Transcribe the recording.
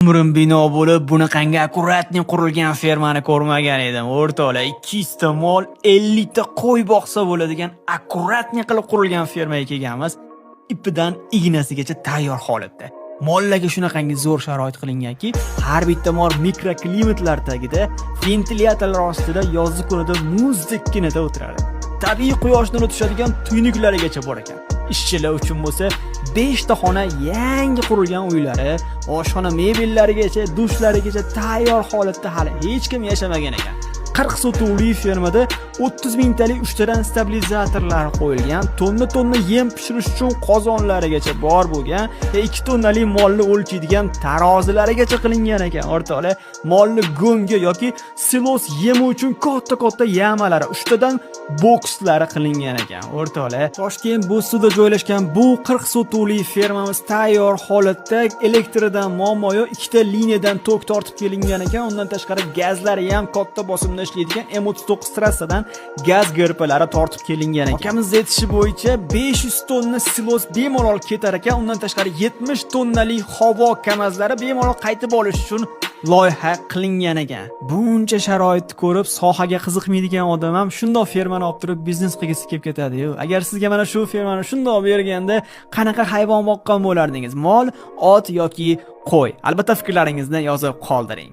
Umrim bino bo'lib, bunaqangi akkuratni qurilgan fermani ko'rmagan edim. O'rtoqlar, 200 ta mol, 50 ta qo'y boqsa bo'ladigan akkuratni qilib qurilgan fermaga kelganmiz. Ipidan ignasigacha tayyor holatda. Mollarga shunaqangi zo'r sharoit qilinganki, har bitta mol mikroklimatlar tagida, ventilyatorlar ostida yozgi kunida muzdek kinada o'tiradi. Tabiiy quyosh nuri tushadigan tuynuklarigacha bor ekan. Ishchilar uchun bo'lsa 5 ta xona yangi qurilgan uylari, oshxona mebellarigacha, dushlarigacha tayyor holatda hali hech kim yashamagan ekan. 40 sotuvli fermada 30 mingtalik 3 tadan stabilizatorlar qo'yilgan, tonna yem pishirish uchun qozonlarigacha bor bo'lgan, 2 tonnali molni o'lchaydigan tarozilarigacha qilingan ekan. O'rtoqlar, molni go'ngga yoki silos yemi uchun katta yamalari, 3 tadan bokslari qilingan ekan. O'rtoqlar, Toshkent Bo'zsuvda joylashgan bu 40 sotuvli fermamiz tayyor holatda, elektridan muammo yo'q, 2 ta liniyadan tok tortib kelingan ekan. Undan tashqari gazlari ham katta bosimda ishlaydigan M39 trassadan gaz gerpalari tortib kelingan ekan. Akamiz aytishi bo'yicha 500 tonna silos bemalol ketar ekan. Undan tashqari 70 tonnali havo kamazlari bemalol qaytib olish uchun loyiha qilingan ekan. Buncha sharoitni ko'rib, sohaga qiziqmaydigan odam ham shundoq fermani olib turib biznes qilgisi kelib ketadi-yu. Agar sizga mana shu fermani shundoq berganda, qanaqa hayvon boqqan bo'lardingiz? Mol, ot yoki qo'y? Albatta fikrlaringizni yozib qoldiring.